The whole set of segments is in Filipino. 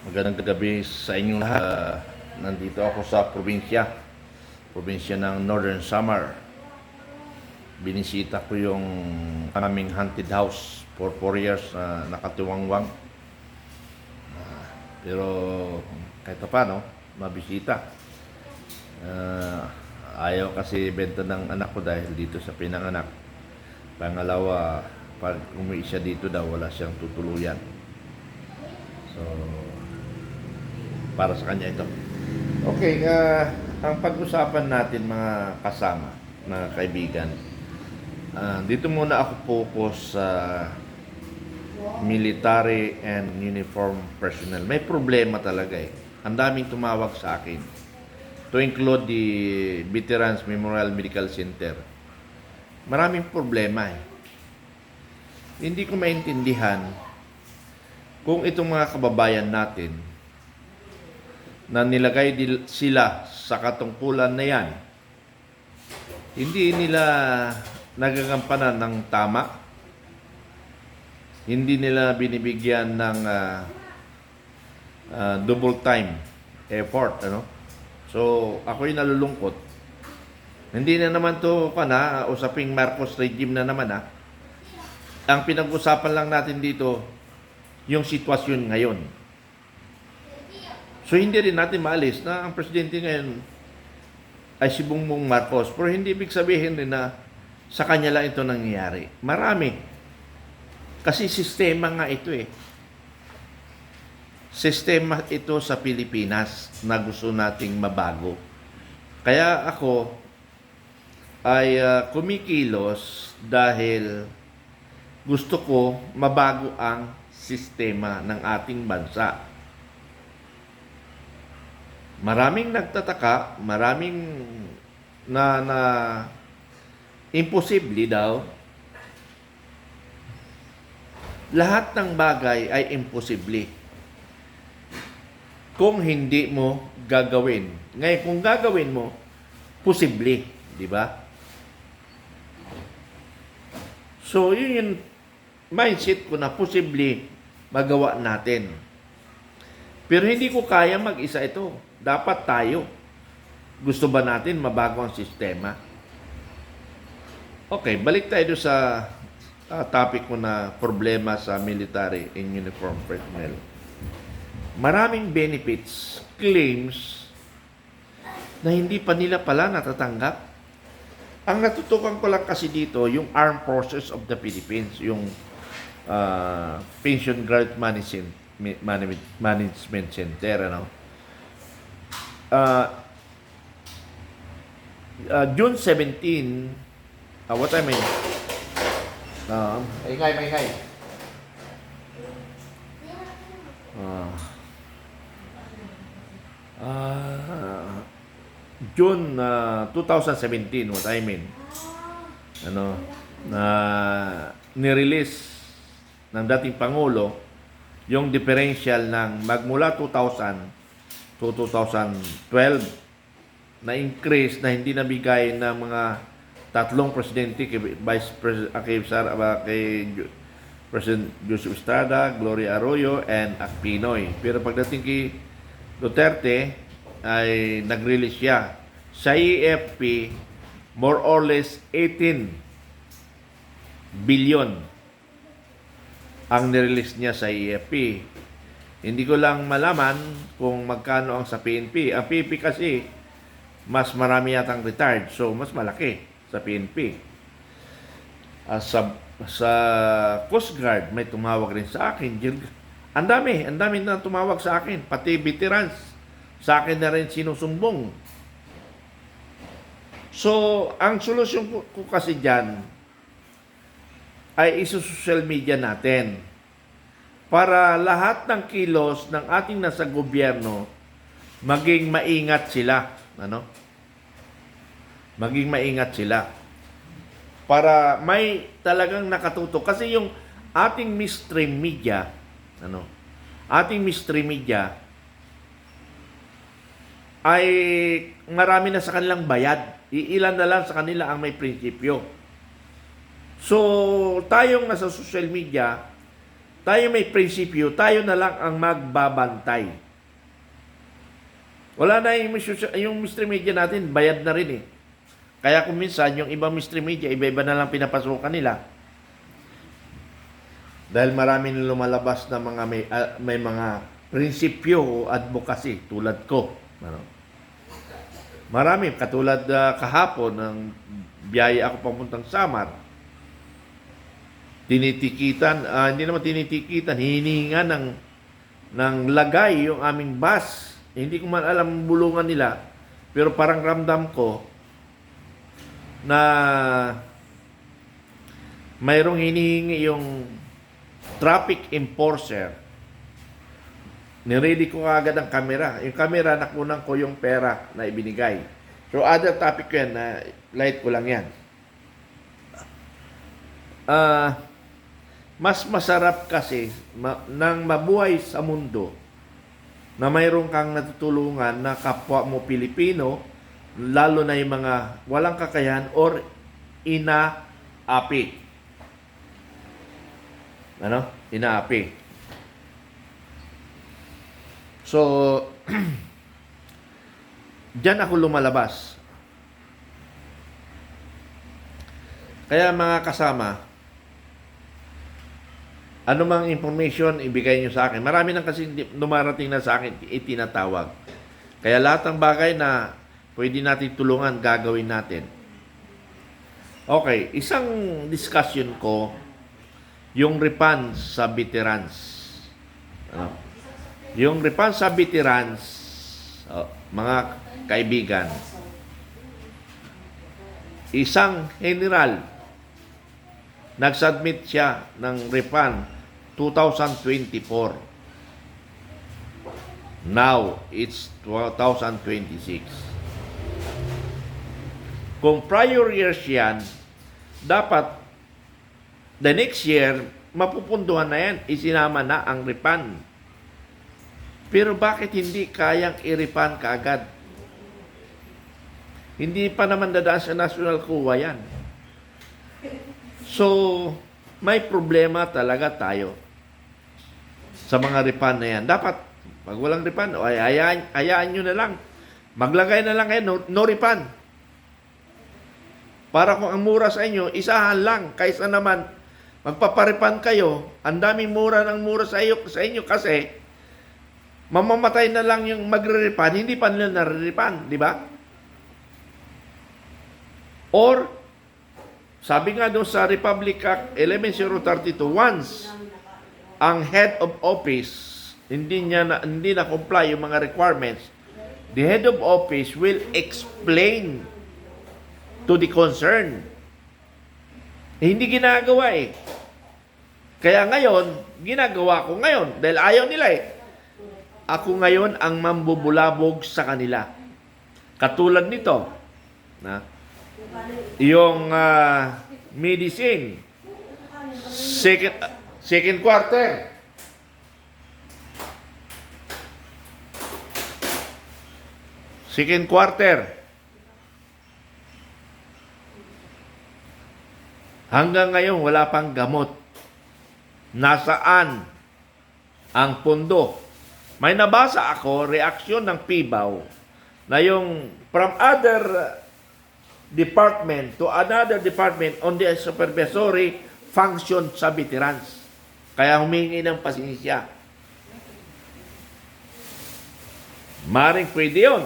Magandang gabi sa inyong lahat. Nandito ako sa probinsya ng Northern Samar. Binisita ko yung aming haunted house for 4 years na nakatiwangwang. Pero kahit pa paano, mabisita. Ayaw kasi benta ng anak ko dahil dito sa pinanganak. Pangalawa, pag umuwi siya dito daw, wala siyang tutuluyan. So, para sa kanya ito. Okay, ang pag-usapan natin mga kasama, mga kaibigan, dito muna ako focus sa military and uniform personnel. May problema talaga eh. Ang daming tumawag sa akin. To include the Veterans Memorial Medical Center. Maraming problema eh. Hindi ko maintindihan kung itong mga kababayan natin na nilagay sila sa katungkulan na yan, hindi nila nagagampanan ng tama, hindi nila binibigyan ng double time effort, ano? So, ako'y nalulungkot. Hindi na naman to usaping Marcos regime na naman Ang pinag-usapan lang natin dito, yung sitwasyon ngayon. So, hindi rin natin maalis na ang presidente ngayon ay si Bongbong Marcos. Pero hindi ibig sabihin rin na sa kanya lang ito nangyayari. Marami. Kasi sistema nga ito eh. Sistema ito sa Pilipinas na gusto nating mabago. Kaya ako ay kumikilos dahil gusto ko mabago ang sistema ng ating bansa. Maraming nagtataka, maraming na imposible daw. Lahat ng bagay ay imposible kung hindi mo gagawin. Ngayon, kung gagawin mo, posible, di ba? So, yun yung mindset ko na posible magawa natin. Pero hindi ko kaya mag-isa ito. Dapat tayo. Gusto ba natin mabago ang sistema? Okay, balik tayo sa topic ko na problema sa military and uniform personnel. Maraming benefits, claims, na hindi pa nila pala natatanggap. Ang natutukan ko lang kasi dito, yung Armed Forces of the Philippines, yung Pension Grant Management Center, June 17, what time is it? Maingay. June 2017, what I mean, na nirelease ng dating Pangulo yung differential ng magmula 2000 to 2012 na increase na hindi nabigay ng mga tatlong presidente kay Vice President kay President Joseph Estrada, Gloria Arroyo, and Aquinoy. Pero pagdating kay Duterte ay nag-release siya sa EFP more or less 18 billion ang nirelease niya sa EFP. Hindi ko lang malaman kung magkano ang sa PNP. Ang PNP kasi mas marami yatang retired, so mas malaki sa PNP. Sa Coast Guard may tumawag rin sa akin. Ang dami na tumawag sa akin, pati veterans. Sa akin na rin sinusumbong. So, ang solusyon ko kasi dyan ay iso-social media natin para lahat ng kilos ng ating nasa gobyerno maging maingat sila. Maging maingat sila. Para may talagang nakatutok. Kasi yung ating mainstream media, ay marami na sa kanilang bayad. Iilan na lang sa kanila ang may prinsipyo. So, tayong nasa social media, tayo may prinsipyo, tayo na lang ang magbabantay. Wala na yung mystery media natin, bayad na rin eh. Kaya kung minsan, yung ibang mystery media, iba-iba na lang pinapasukan nila. Dahil marami na lumalabas na mga may mga prinsipyo o advocacy tulad ko. Ano? Marami, katulad kahapon, ng biyaya ako papuntang Samar, tinitikitan, hindi naman tinitikitan, hinihinga ng lagay yung aming bus. Hindi ko man alam ang bulungan nila, pero parang ramdam ko na mayroong hinihingi yung traffic enforcer. Niready ko agad ang camera. Yung camera, nakunan ko yung pera na ibinigay. So, other topic ko yan, na light ko lang yan. Mas masarap kasi nang mabuhay sa mundo na mayroon kang natutulungan na kapwa mo Pilipino, lalo na yung mga walang kakayahan or inaapi. Ano? Inaapi. So, diyan ako lumalabas. Kaya mga kasama, ano mang information ibigay nyo sa akin. Marami nang kasi dumarating na sa akin, itinatawag. Kaya lahat ng bagay na pwede natin tulungan, gagawin natin. Okay, isang discussion ko, yung refund sa veterans. Ano? Yung refund sa veterans, mga kaibigan, isang general, nag-submit siya ng refund 2024. Now, it's 2026. Kung prior years yan, dapat the next year, mapupunduhan na yan, isinama na ang refund. Pero bakit hindi kayang i-refund kaagad? Hindi pa naman dadaan sa national kuha yan. So, may problema talaga tayo sa mga refund na yan. Dapat, pag walang refund, ay hayaan nyo na lang. Maglagay na lang kayo, no refund. Para kung ang mura sa inyo, isahan lang. Kaysa naman, magpaparefund kayo, ang daming mura ng mura sa inyo kasi, mamamatay na lang yung magre-refund, hindi pa nila nare-refund, di ba? Or, sabi nga doon sa Republic Act 11032, once ang head of office hindi na comply yung mga requirements, the head of office will explain to the concern. Hindi ginagawa eh. Kaya ngayon, ginagawa ko ngayon dahil ayaw nila eh. Ako ngayon ang mambubulabog sa kanila. Katulad nito, na yung medicine, second quarter. Second quarter. Hanggang ngayon, wala pang gamot. Nasaan ang pondo? May nabasa ako, reaksyon ng PIBAW, na yung from other department to another department on the supervisory function sa veterans. Kaya humingi ng pasensya. Maring pwede yun.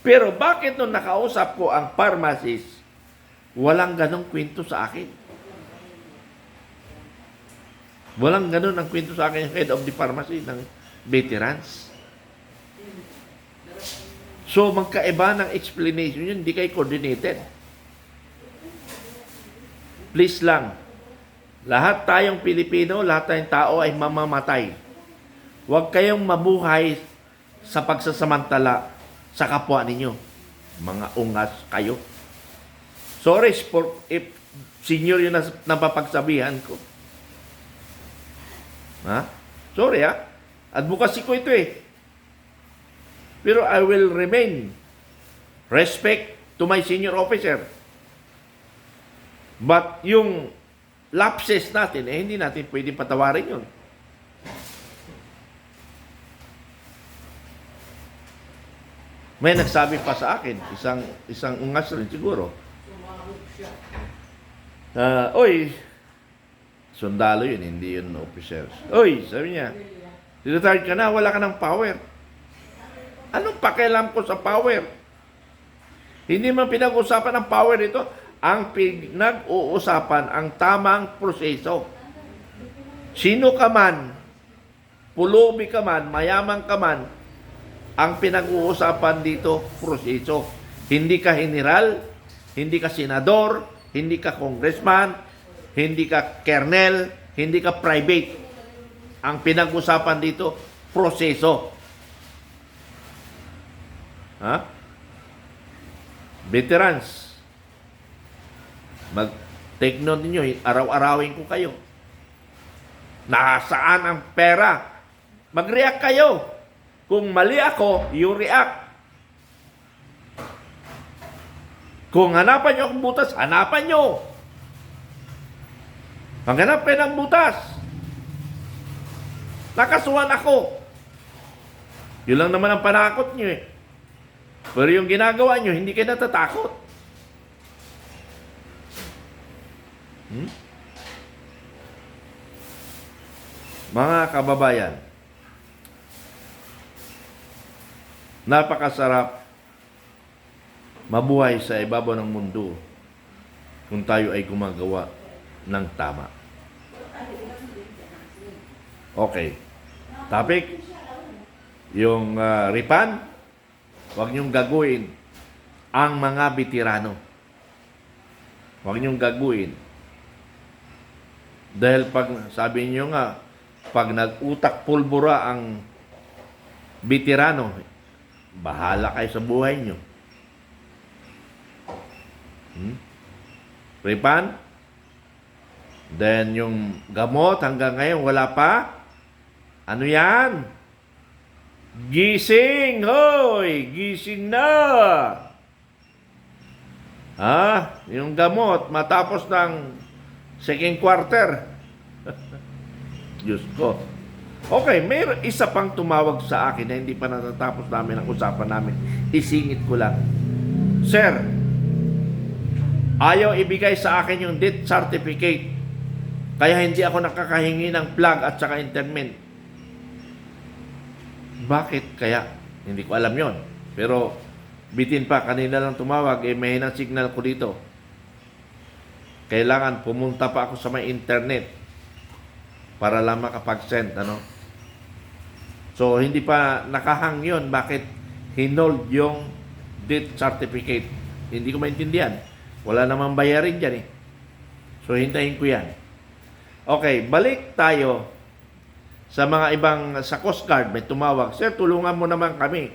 Pero bakit nung nakausap ko ang pharmacist, walang ganong kwento sa akin? Walang ganon ang kwento sa akin yung head of the pharmacy ng veterans. So, magkaiba ng explanation yun, hindi kayo coordinated. Please lang, lahat tayong Pilipino, lahat tayong tao ay mamamatay. Huwag kayong mabuhay sa pagsasamantala sa kapwa ninyo. Mga ungas kayo. Sorry if senior yun na napapagsabihan ko. Ha? Sorry ha? Advocacy ko ito eh. Pero I will remain respect to my senior officer. But yung lapses natin, hindi natin pwede patawarin yun. May nagsabi pa sa akin, isang ungas rin siguro. Oy, sundalo yun, hindi yun officers. Oy, sabi niya, retired ka na, wala ka ng power. Anong pakialam ko sa power? Hindi man pinag-usapan ng power ito. Ang pinag-uusapan, ang tamang proseso. Sino ka man, pulubi ka man, mayaman ka man, ang pinag-uusapan dito, proseso. Hindi ka general, hindi ka senador, hindi ka congressman, hindi ka colonel, hindi ka private. Ang pinag-usapan dito, proseso. Ha? Veterans, mag-take note ninyo, araw-arawin ko kayo. Nasaan ang pera? Mag-react kayo. Kung mali ako, you react. Kung hanapan nyo akong butas, hanapan nyo. Maghanap kayo ng butas. Nakasuhan ako. Yun lang naman ang panakot nyo eh. Pero yung ginagawa nyo, hindi kayo natatakot. Mga kababayan, napakasarap mabuhay sa ibabaw ng mundo kung tayo ay gumagawa ng tama. Okay. Topic, yung ripan, huwag niyong gagawin ang mga veterano. Huwag niyong gagawin. Dahil pag, sabi niyo nga, pag nag-utak pulbura ang veterano, bahala kayo sa buhay niyo. Ripan, then yung gamot hanggang ngayon wala pa. Ano yan? Gising! Hoy! Gising na! Yung gamot matapos ng second quarter. Diyos ko. Okay, may isa pang tumawag sa akin na hindi pa natatapos namin ang usapan namin. Isingit ko lang. Sir, ayaw ibigay sa akin yung death certificate. Kaya hindi ako nakakahingi ng plug at saka interment. Bakit kaya? Hindi ko alam yon. Pero bitin pa, kanina lang tumawag, may hinang signal ko dito. Kailangan pumunta pa ako sa may internet para lang makapag-send, So, hindi pa nakahang yun. Bakit hinold yung death certificate? Hindi ko maintindihan. Wala namang bayarin dyan eh. So, hintayin ko yan. Okay, balik tayo sa mga ibang, sa Coast Guard, may tumawag. Sir, tulungan mo naman kami.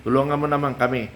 Tulungan mo naman kami.